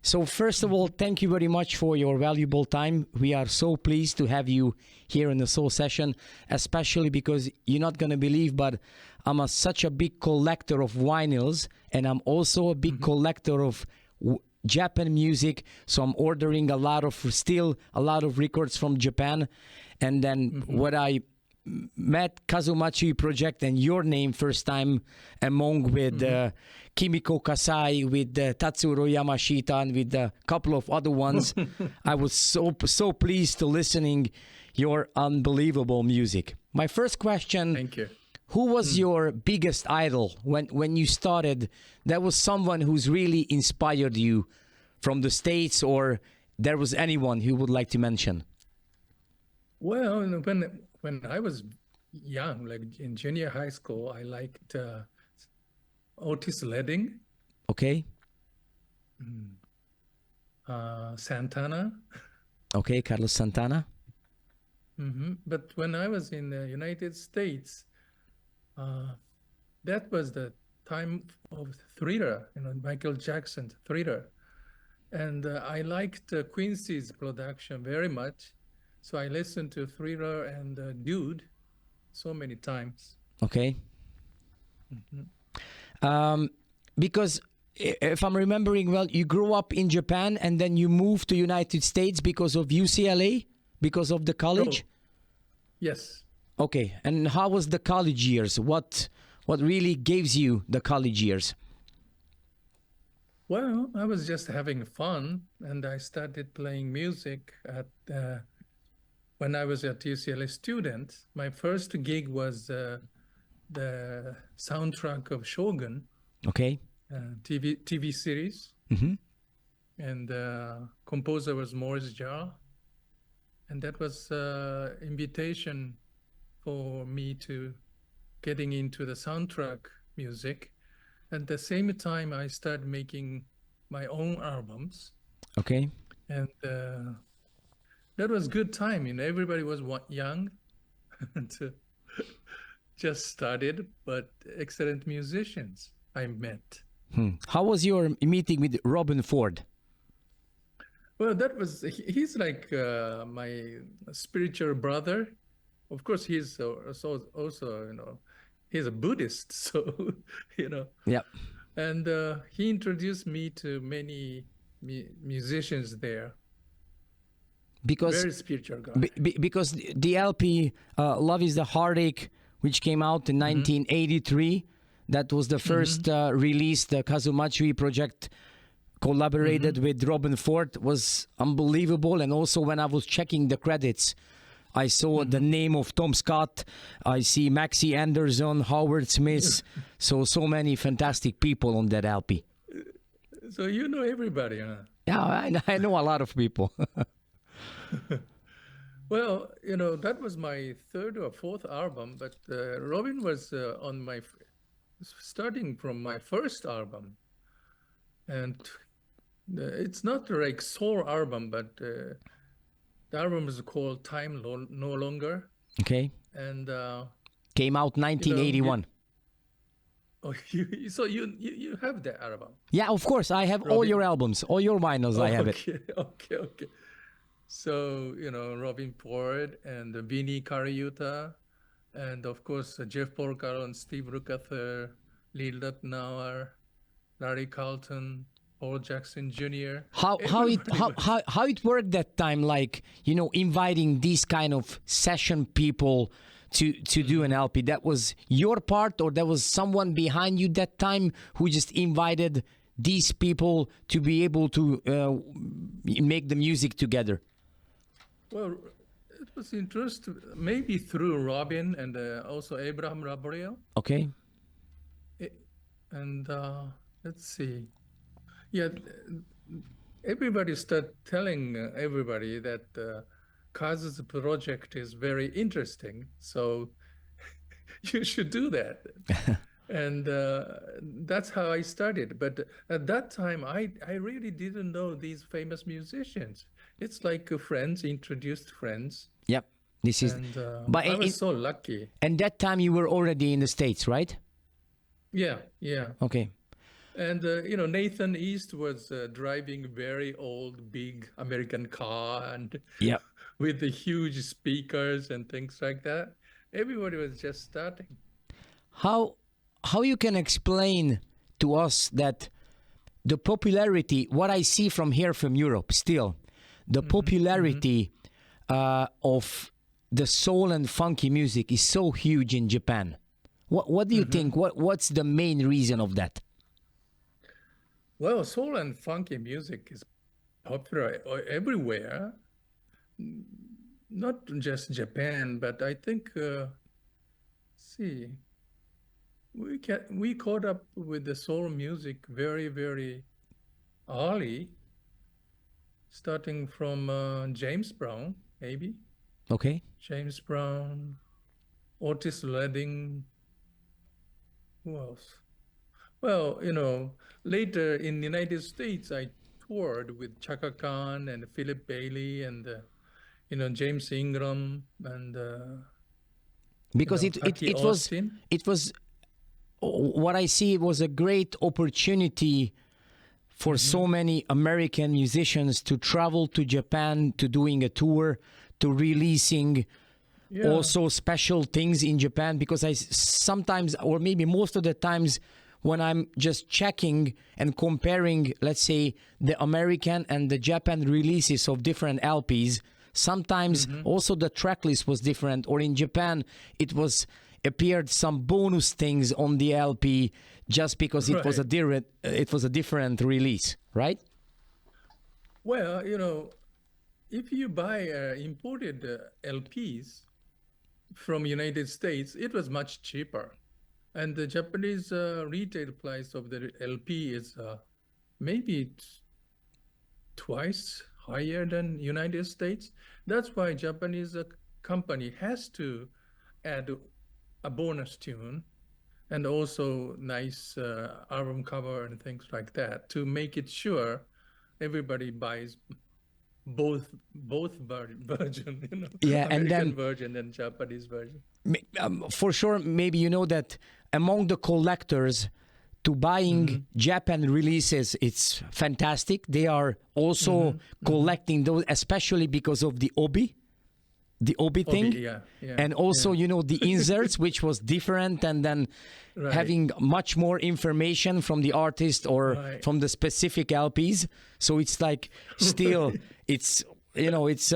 So first of all, thank you very much for your valuable time. We are so pleased to have you here in the Soul Session, especially because you're not going to believe, but I'm such a big collector of vinyls, and I'm also a big collector of Japan music. So I'm ordering a lot of records from Japan. And then what I met Kazu Matsui project and your name first time among with Kimiko Kasai, with Tatsuro Yamashita, and with a couple of other ones. I was so pleased to listening your unbelievable music. My first question. Thank you. Who was your biggest idol when you started? That was someone who's really inspired you from the States, or there was anyone who would like to mention? Well, when I was young, like in junior high school, I liked Otis Redding, Okay. Santana. Okay, Carlos Santana. But when I was in the United States, that was the time of Thriller, Michael Jackson Thriller. And I liked Quincy's production very much. So I listened to Thriller and Dude so many times. Okay. Because if I'm remembering well, you grew up in Japan and then you moved to United States because of UCLA, because of the college? Oh, yes. Okay. And how was the college years? What really gives you the college years? Well, I was just having fun, and I started playing music when I was at UCLA student. My first gig was the soundtrack of Shogun. Okay. TV series. And composer was Morris Jar. And that was invitation for me to getting into the soundtrack music. At the same time, I started making my own albums. Okay. And that was good time. Everybody was young and just started, but excellent musicians I met. How was your meeting with Robin Ford? Well, he's like my spiritual brother. Of course, he's also, he's a Buddhist, so, Yeah. And he introduced me to many musicians there. Because very spiritual guy. Because the LP Love is the Heartache, which came out in 1983, that was the first release. The Kazu Matsui project collaborated with Robin Ford, was unbelievable. And also when I was checking the credits, I saw the name of Tom Scott. I see Maxie Anderson, Howard Smith. so many fantastic people on that LP. So you know everybody, huh? Yeah, I know a lot of people. Well, that was my third or fourth album, but Robin was starting from my first album. And it's not like soul album, but the album is called Time No Longer. Okay. And came out 1981. So you have the album? Yeah, of course. I have all your albums, all your vinyls. I have it. Okay. So, Robin Ford and Vinnie Cariuta, and of course, Jeff Porcaro and Steve Lukather, Lee Ritenour, Larry Carlton, Paul Jackson Jr. How it worked that time, like, inviting these kind of session people to do an LP? That was your part, or there was someone behind you that time who just invited these people to be able to make the music together? Well, it was interesting, maybe through Robin and also Abraham Rabriel. Okay. And let's see. Yeah, everybody started telling everybody that Kazu's project is very interesting, so you should do that. And that's how I started. But at that time, I really didn't know these famous musicians. It's like friends introduced friends. Yep. This is. And but I was so lucky. And that time you were already in the States, right? Yeah. Okay. And Nathan East was driving very old, big American car and Yeah. with the huge speakers and things like that. Everybody was just starting. How you can explain to us that the popularity, what I see from here from Europe still, the popularity of the soul and funky music is so huge in Japan. What do you think? What's the main reason of that? Well, soul and funky music is popular everywhere, not just Japan, but I think, see, we caught up with the soul music very, very early, starting from James Brown, maybe. Okay. James Brown, Otis Redding, who else? Well, later in the United States, I toured with Chaka Khan and Philip Bailey and, James Ingram and, Because Aki it was Austin. what I see, it was a great opportunity for so many American musicians to travel to Japan, to doing a tour, to releasing Yeah. also special things in Japan. Because I sometimes, or maybe most of the times, when I'm just checking and comparing, let's say, the American and the Japan releases of different LPs, sometimes also the track list was different, or in Japan it was appeared some bonus things on the LP just because it was a different release, right? Well, if you buy imported LPs from United States, it was much cheaper. And the Japanese retail price of the LP is maybe twice higher than United States. That's why Japanese company has to add a bonus tune and also nice album cover and things like that to make it sure everybody buys both version, Yeah, and American then version and Japanese version. for sure, maybe you know that among the collectors, to buying Japan releases, it's fantastic. They are also collecting those, especially because of the obi thing, yeah, and also the inserts, which was different, and then Right. having much more information from the artist or Right. from the specific LPs. So it's like still it's it's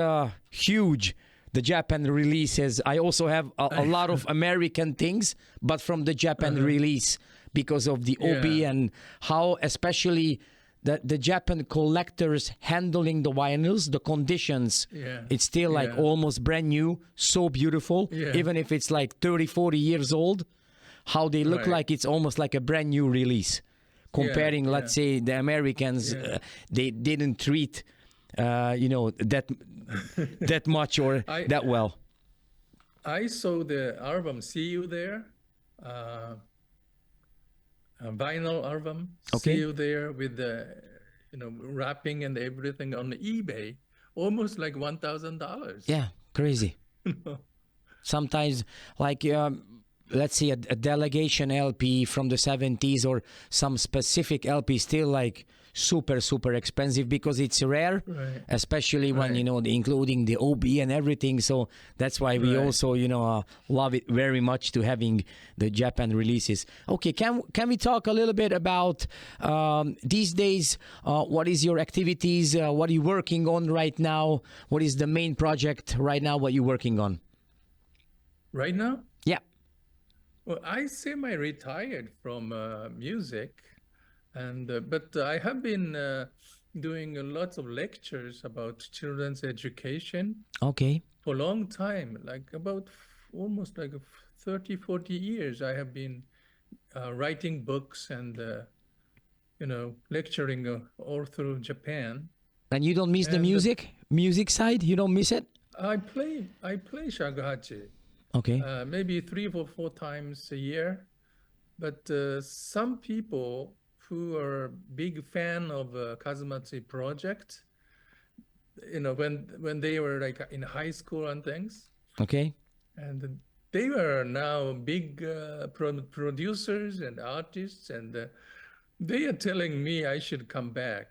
huge. The Japan releases. I also have a lot of American things, but from the Japan release because of the obi Yeah. and how especially the Japan collectors handling the vinyls, the conditions. Yeah. It's still like Yeah. almost brand new, so beautiful. Yeah. Even if it's like 30, 40 years old, how they look Right. like it's almost like a brand new release. Comparing, Yeah, let's say, the Americans, Yeah. they didn't treat, that much or I- that well. I saw the album "See You There," uh, a vinyl album Okay. "See You There" with the wrapping and everything on eBay, almost like $1,000. Yeah, crazy. Sometimes, like, let's say a delegation LP from the 70s or some specific LP, still like super, super expensive because it's rare, Right. especially when, Right. including the OB and everything. So that's why we Right. also, love it very much to having the Japan releases. Okay, can we talk a little bit about these days, what is your activities? What are you working on right now? What is the main project right now, what you're working on? Right now? Yeah. Well, I semi-retired from music, and but I have been doing lots of lectures about children's education Okay. for a long time, like about almost like 30, 40 years. I have been writing books and lecturing all through Japan. And you don't miss the And, music side? You don't miss it? I play shakuhachi. Okay. Maybe 3 or 4 times a year. But some people who are big fan of Kazumatsu project, when they were like in high school and things, Okay. and they were now big producers and artists, and They are telling me I should come back.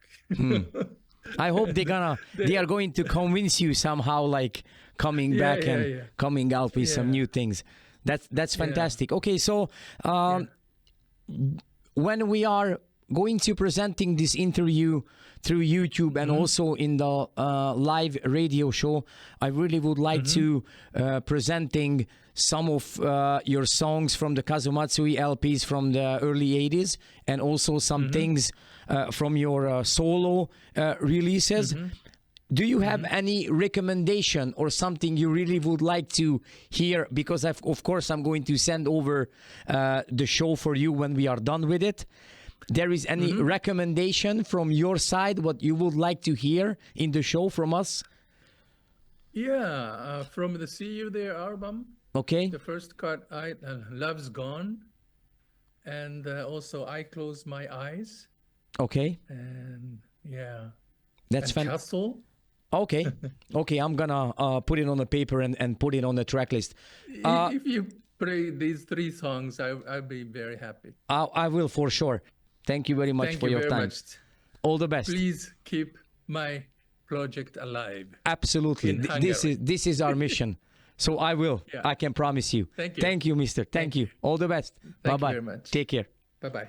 I hope they are going to convince you somehow, like coming back and coming out with some new things. That's fantastic. Okay, so when we are going to presenting this interview through YouTube and also in the live radio show, I really would like to presenting some of your songs from the Kazu Matsui LPs from the early 80s and also some things from your solo releases. Do you have any recommendation or something you really would like to hear? Because of course I'm going to send over the show for you when we are done with it. There is any recommendation from your side what you would like to hear in the show from us? Yeah, from the See You There album. Okay. The first cut, Love's Gone, and also I Close My Eyes. Okay. And That's fantastic. Castle. Okay. Okay, I'm gonna put it on the paper and put it on the track list. If you play these 3 songs, I'll be very happy. I will for sure. Thank you very much for your time. Much. All the best. Please keep my project alive. Absolutely. This is our mission. So I will. I can promise you. Thank you. Thank you, mister. Thank you. All the best. Thank Bye-bye. you very much. Take care. Bye-bye.